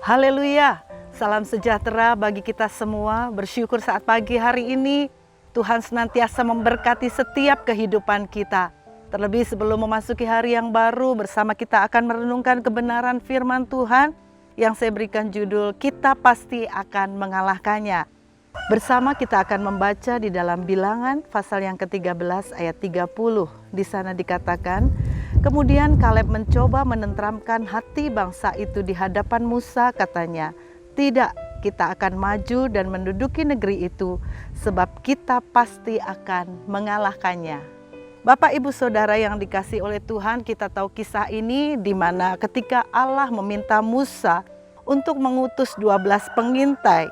Haleluya, salam sejahtera bagi kita semua. Bersyukur saat pagi hari ini Tuhan senantiasa memberkati setiap kehidupan kita. Terlebih sebelum memasuki hari yang baru, bersama kita akan merenungkan kebenaran firman Tuhan yang saya berikan judul, Kita Pasti Akan Mengalahkannya. Bersama kita akan membaca di dalam Bilangan pasal yang ke-13 ayat 30. Di sana dikatakan, kemudian Kaleb mencoba menenteramkan hati bangsa itu di hadapan Musa, katanya, "Tidak, kita akan maju dan menduduki negeri itu, sebab kita pasti akan mengalahkannya." Bapak, Ibu, Saudara yang dikasihi oleh Tuhan, kita tahu kisah ini di mana ketika Allah meminta Musa untuk mengutus 12 pengintai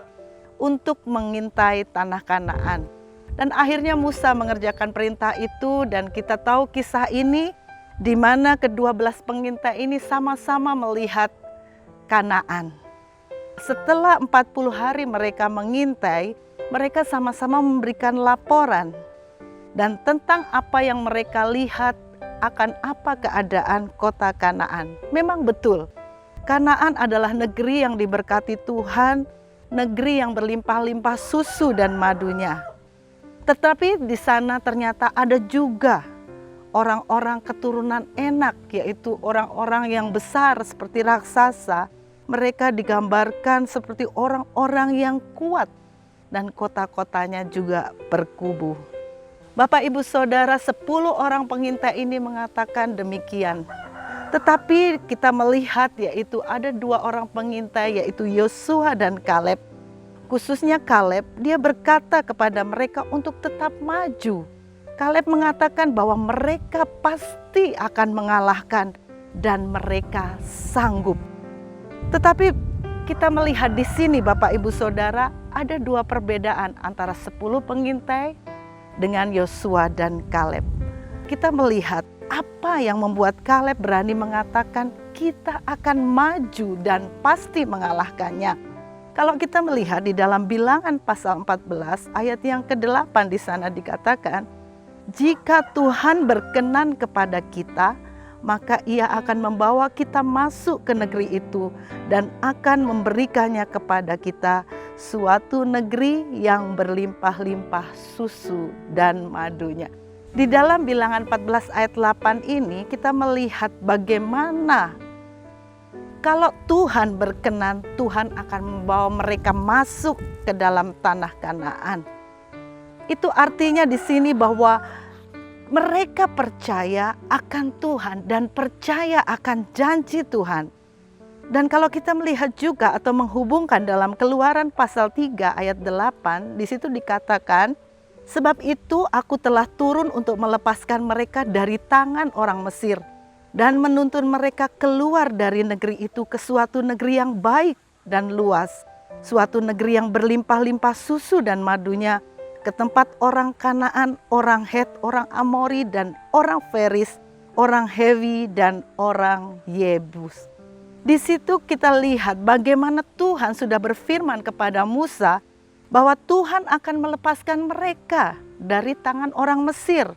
untuk mengintai tanah Kanaan. Dan akhirnya Musa mengerjakan perintah itu, dan kita tahu kisah ini di mana ke-12 pengintai ini sama-sama melihat Kanaan. Setelah 40 hari mereka mengintai, mereka sama-sama memberikan laporan dan tentang apa yang mereka lihat akan apa keadaan kota Kanaan. Memang betul, Kanaan adalah negeri yang diberkati Tuhan, negeri yang berlimpah-limpah susu dan madunya. Tetapi di sana ternyata ada juga orang-orang keturunan Enak, yaitu orang-orang yang besar seperti raksasa. Mereka digambarkan seperti orang-orang yang kuat dan kota-kotanya juga berkubu. Bapak, Ibu, Saudara, 10 orang pengintai ini mengatakan demikian. Tetapi kita melihat yaitu ada 2 orang pengintai, yaitu Yosua dan Kaleb. Khususnya Kaleb, dia berkata kepada mereka untuk tetap maju. Kaleb mengatakan bahwa mereka pasti akan mengalahkan dan mereka sanggup. Tetapi kita melihat di sini, Bapak, Ibu, Saudara, ada 2 perbedaan antara 10 pengintai dengan Yosua dan Kaleb. Kita melihat apa yang membuat Kaleb berani mengatakan kita akan maju dan pasti mengalahkannya. Kalau kita melihat di dalam Bilangan pasal 14 ayat yang ke-8, di sana dikatakan, jika Tuhan berkenan kepada kita, maka Ia akan membawa kita masuk ke negeri itu dan akan memberikannya kepada kita, suatu negeri yang berlimpah-limpah susu dan madunya. Di dalam Bilangan 14 ayat 8 ini kita melihat bagaimana kalau Tuhan berkenan, Tuhan akan membawa mereka masuk ke dalam tanah Kanaan. Itu artinya di sini bahwa mereka percaya akan Tuhan dan percaya akan janji Tuhan. Dan kalau kita melihat juga atau menghubungkan dalam Keluaran pasal 3 ayat 8, di situ dikatakan, sebab itu aku telah turun untuk melepaskan mereka dari tangan orang Mesir dan menuntun mereka keluar dari negeri itu ke suatu negeri yang baik dan luas, suatu negeri yang berlimpah-limpah susu dan madunya, ke tempat orang Kanaan, orang Het, orang Amori, dan orang Feris, orang Hewi, dan orang Yebus. Di situ kita lihat bagaimana Tuhan sudah berfirman kepada Musa bahwa Tuhan akan melepaskan mereka dari tangan orang Mesir.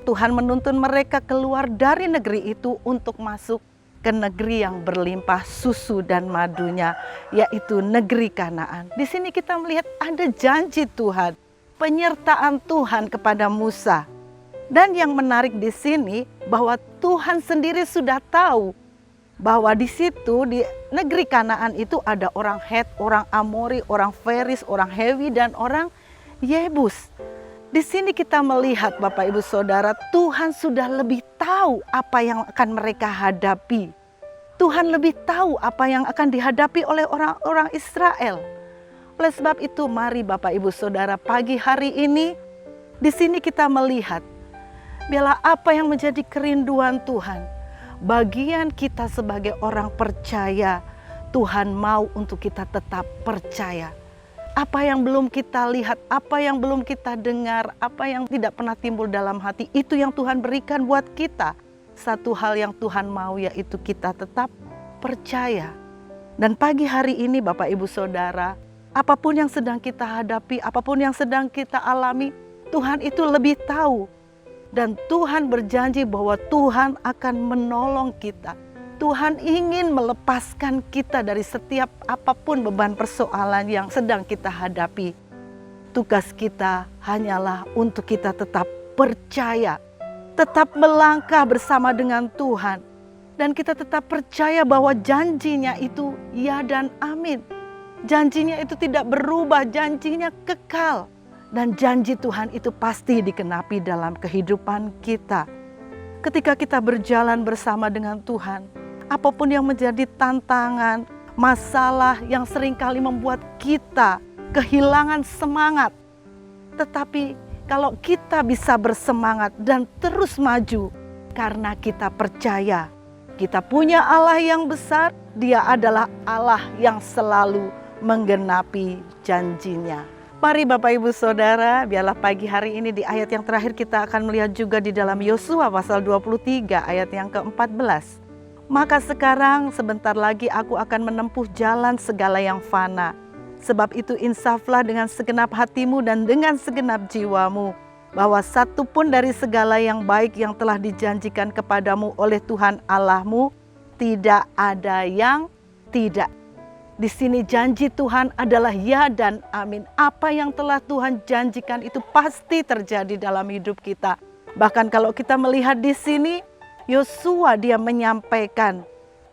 Tuhan menuntun mereka keluar dari negeri itu untuk masuk ke negeri yang berlimpah susu dan madunya, yaitu negeri Kanaan. Di sini kita melihat ada janji Tuhan, penyertaan Tuhan kepada Musa. Dan yang menarik di sini bahwa Tuhan sendiri sudah tahu bahwa di situ di negeri Kanaan itu ada orang Het, orang Amori, orang Feris, orang Hewi, dan orang Yebus. Di sini kita melihat, Bapak, Ibu, Saudara, Tuhan sudah lebih tahu apa yang akan mereka hadapi. Tuhan lebih tahu apa yang akan dihadapi oleh orang-orang Israel. Oleh sebab itu, mari Bapak, Ibu, Saudara, pagi hari ini di sini kita melihat biarlah apa yang menjadi kerinduan Tuhan. Bagian kita sebagai orang percaya, Tuhan mau untuk kita tetap percaya. Apa yang belum kita lihat, apa yang belum kita dengar, apa yang tidak pernah timbul dalam hati, itu yang Tuhan berikan buat kita. Satu hal yang Tuhan mau yaitu kita tetap percaya. Dan pagi hari ini, Bapak, Ibu, Saudara, apapun yang sedang kita hadapi, apapun yang sedang kita alami, Tuhan itu lebih tahu. Dan Tuhan berjanji bahwa Tuhan akan menolong kita. Tuhan ingin melepaskan kita dari setiap apapun beban persoalan yang sedang kita hadapi. Tugas kita hanyalah untuk kita tetap percaya, tetap melangkah bersama dengan Tuhan. Dan kita tetap percaya bahwa janjinya itu ya dan amin. Janjinya itu tidak berubah, janjinya kekal. Dan janji Tuhan itu pasti dikenapi dalam kehidupan kita. Ketika kita berjalan bersama dengan Tuhan, apapun yang menjadi tantangan, masalah yang seringkali membuat kita kehilangan semangat. Tetapi kalau kita bisa bersemangat dan terus maju, karena kita percaya kita punya Allah yang besar, Dia adalah Allah yang selalu menggenapi janjinya. Mari Bapak Ibu Saudara, biarlah pagi hari ini di ayat yang terakhir kita akan melihat juga di dalam Yosua pasal 23 ayat yang ke-14. Maka sekarang sebentar lagi aku akan menempuh jalan segala yang fana. Sebab itu insaflah dengan segenap hatimu dan dengan segenap jiwamu, bahwa satu pun dari segala yang baik yang telah dijanjikan kepadamu oleh Tuhan Allahmu, tidak ada yang tidak. Di sini janji Tuhan adalah ya dan amin. Apa yang telah Tuhan janjikan itu pasti terjadi dalam hidup kita. Bahkan kalau kita melihat di sini, Yosua dia menyampaikan.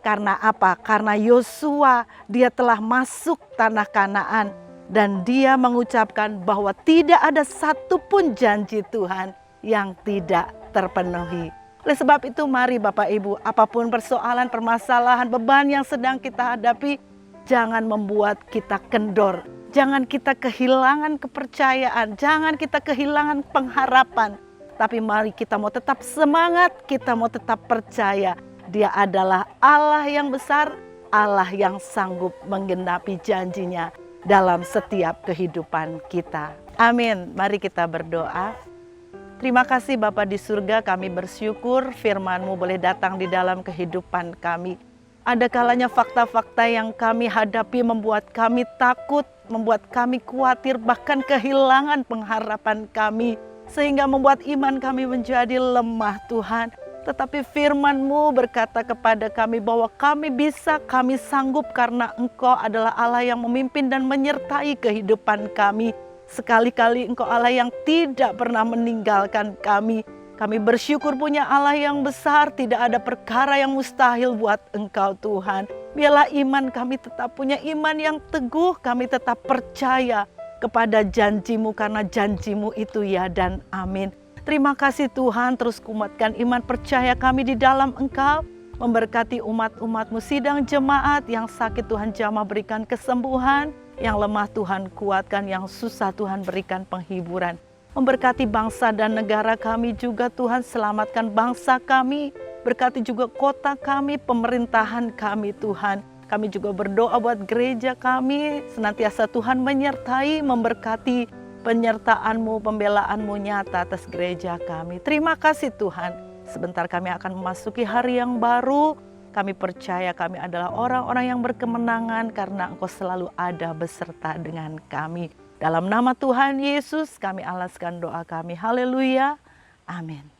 Karena apa? Karena Yosua dia telah masuk tanah Kanaan. Dan dia mengucapkan bahwa tidak ada satupun janji Tuhan yang tidak terpenuhi. Oleh sebab itu mari Bapak Ibu, apapun persoalan, permasalahan, beban yang sedang kita hadapi, jangan membuat kita kendor. Jangan kita kehilangan kepercayaan, jangan kita kehilangan pengharapan. Tapi mari kita mau tetap semangat, kita mau tetap percaya. Dia adalah Allah yang besar, Allah yang sanggup menggenapi janjinya dalam setiap kehidupan kita. Amin. Mari kita berdoa. Terima kasih Bapa di surga, kami bersyukur firman-Mu boleh datang di dalam kehidupan kami. Ada kalanya fakta-fakta yang kami hadapi membuat kami takut, membuat kami khawatir, bahkan kehilangan pengharapan kami. Sehingga membuat iman kami menjadi lemah Tuhan. Tetapi firman-Mu berkata kepada kami bahwa kami bisa, kami sanggup karena Engkau adalah Allah yang memimpin dan menyertai kehidupan kami. Sekali-kali Engkau Allah yang tidak pernah meninggalkan kami. Kami bersyukur punya Allah yang besar, tidak ada perkara yang mustahil buat Engkau Tuhan. Biarlah iman kami tetap punya iman yang teguh, kami tetap percaya kepada janji-Mu karena janji-Mu itu ya dan amin. Terima kasih Tuhan, terus kuatkan iman percaya kami di dalam Engkau. Memberkati umat-umat-Mu sidang jemaat, yang sakit Tuhan jamah berikan kesembuhan, yang lemah Tuhan kuatkan, yang susah Tuhan berikan penghiburan. Memberkati bangsa dan negara kami juga Tuhan, selamatkan bangsa kami. Berkati juga kota kami, pemerintahan kami Tuhan. Kami juga berdoa buat gereja kami, senantiasa Tuhan menyertai, memberkati penyertaan-Mu, pembelaan-Mu nyata atas gereja kami. Terima kasih Tuhan. Sebentar kami akan memasuki hari yang baru. Kami percaya kami adalah orang-orang yang berkemenangan karena Engkau selalu ada beserta dengan kami. Dalam nama Tuhan Yesus kami alaskan doa kami. Haleluya. Amin.